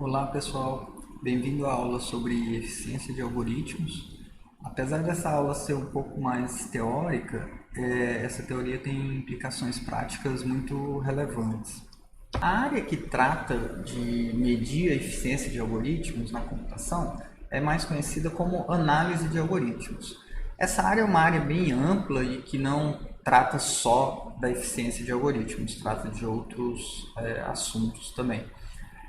Olá pessoal, bem-vindo à aula sobre eficiência de algoritmos. Apesar dessa aula ser um pouco mais teórica, essa teoria tem implicações práticas muito relevantes. A área que trata de medir a eficiência de algoritmos na computação é mais conhecida como análise de algoritmos. Essa área é uma área bem ampla e que não trata só da eficiência de algoritmos, trata de outros assuntos também.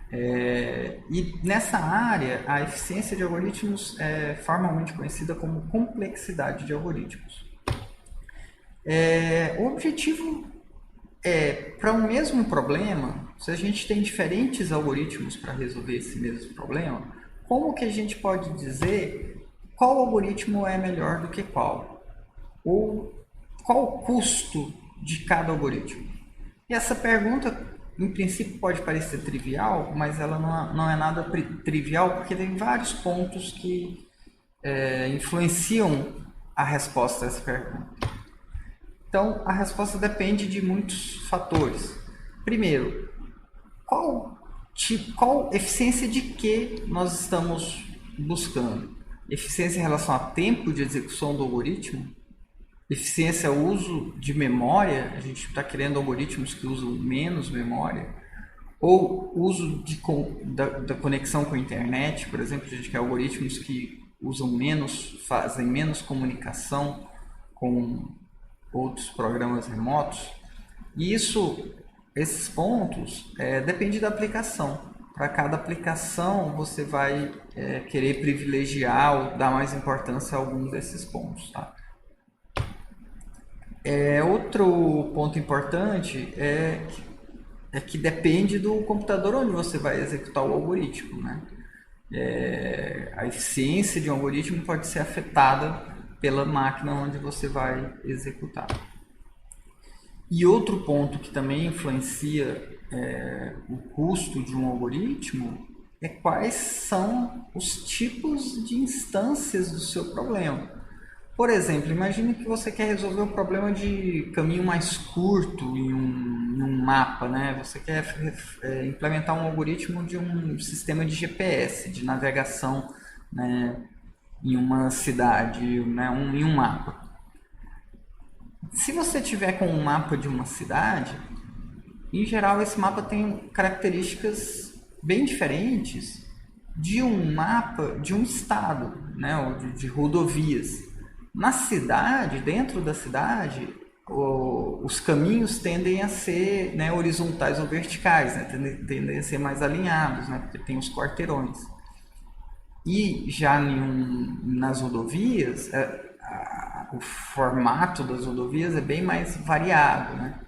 E nessa área, a eficiência de algoritmos é formalmente conhecida como complexidade de algoritmos. O objetivo é, para um mesmo problema, se a gente tem diferentes algoritmos para resolver esse mesmo problema, como que a gente pode dizer qual algoritmo é melhor do que qual? Ou qual o custo de cada algoritmo? E essa pergunta, em princípio, pode parecer trivial, mas ela não é nada trivial, porque tem vários pontos que influenciam a resposta a essa pergunta. Então, a resposta depende de muitos fatores. Primeiro, qual eficiência de que nós estamos buscando? Eficiência em relação a tempo de execução do algoritmo? Eficiência ao uso de memória, a gente está querendo algoritmos que usam menos memória, ou uso da conexão com a internet, por exemplo, a gente quer algoritmos que usam menos, fazem menos comunicação com outros programas remotos. E esses pontos depende da aplicação. Para cada aplicação você vai querer privilegiar ou dar mais importância a algum desses pontos, tá? Outro ponto importante é que depende do computador onde você vai executar o algoritmo, né? A eficiência de um algoritmo pode ser afetada pela máquina onde você vai executar. E outro ponto que também influencia o custo de um algoritmo é quais são os tipos de instâncias do seu problema. Por exemplo, imagine que você quer resolver o problema de caminho mais curto em um mapa, né? Você quer implementar um algoritmo de um sistema de GPS, de navegação, né, em uma cidade, né, em um mapa. Se você tiver com um mapa de uma cidade, em geral esse mapa tem características bem diferentes de um mapa de um estado, né, ou de rodovias. Na cidade, dentro da cidade, os caminhos tendem a ser, né, horizontais ou verticais, né, tendem a ser mais alinhados, né, porque tem os quarteirões. E já nas rodovias, o formato das rodovias é bem mais variado, né?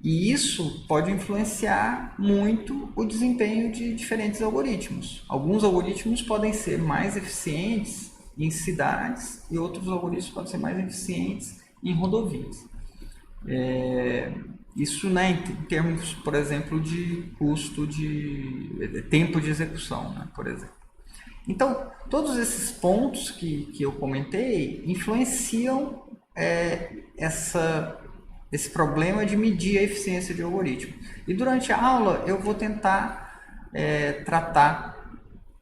E isso pode influenciar muito o desempenho de diferentes algoritmos. Alguns algoritmos podem ser mais eficientes em cidades e outros algoritmos podem ser mais eficientes em rodovias. Isso, né, em termos, por exemplo, de custo de tempo de execução, né, por exemplo. Então, todos esses pontos que eu comentei influenciam esse problema de medir a eficiência de algoritmo. E durante a aula eu vou tentar tratar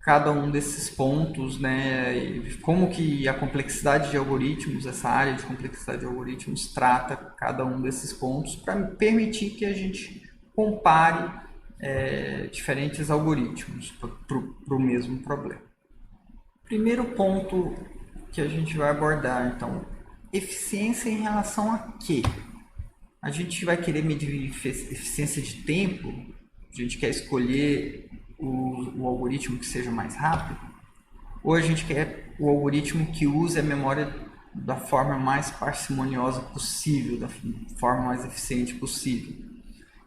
cada um desses pontos, né, e como que a complexidade de algoritmos, essa área de complexidade de algoritmos trata cada um desses pontos para permitir que a gente compare diferentes algoritmos para o mesmo problema. Primeiro ponto que a gente vai abordar, então, eficiência em relação a quê? A gente vai querer medir eficiência de tempo? A gente quer escolher o algoritmo que seja mais rápido? Ou a gente quer o algoritmo que use a memória da forma mais parcimoniosa possível, da forma mais eficiente possível?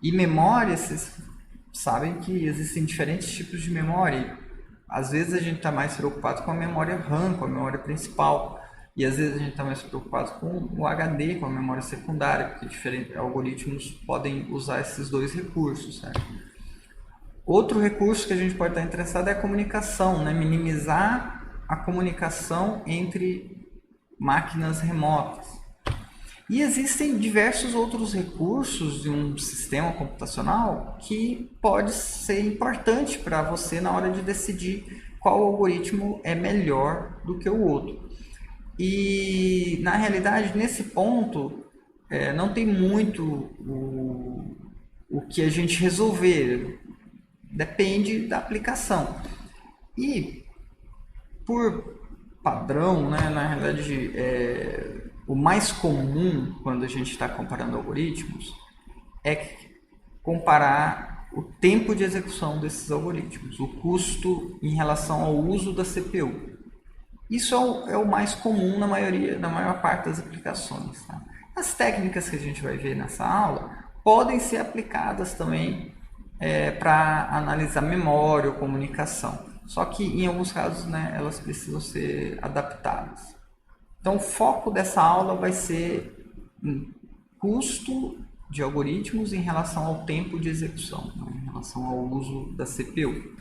E memória, vocês sabem que existem diferentes tipos de memória. Às vezes a gente está mais preocupado com a memória RAM, com a memória principal, e às vezes a gente está mais preocupado com o HD, com a memória secundária, porque diferentes algoritmos podem usar esses dois recursos, certo? Outro recurso que a gente pode estar interessado é a comunicação, né? Minimizar a comunicação entre máquinas remotas. E existem diversos outros recursos de um sistema computacional que pode ser importante para você na hora de decidir qual algoritmo é melhor do que o outro. E na realidade, nesse ponto, não tem muito o que a gente resolver. Depende da aplicação. E por padrão, né, na realidade, o mais comum quando a gente está comparando algoritmos é comparar o tempo de execução desses algoritmos, o custo em relação ao uso da CPU. Isso é o mais comum na maior parte das aplicações. Tá? As técnicas que a gente vai ver nessa aula podem ser aplicadas também para analisar memória ou comunicação. Só que em alguns casos, né, elas precisam ser adaptadas. Então o foco dessa aula vai ser em custo de algoritmos em relação ao tempo de execução, né, em relação ao uso da CPU.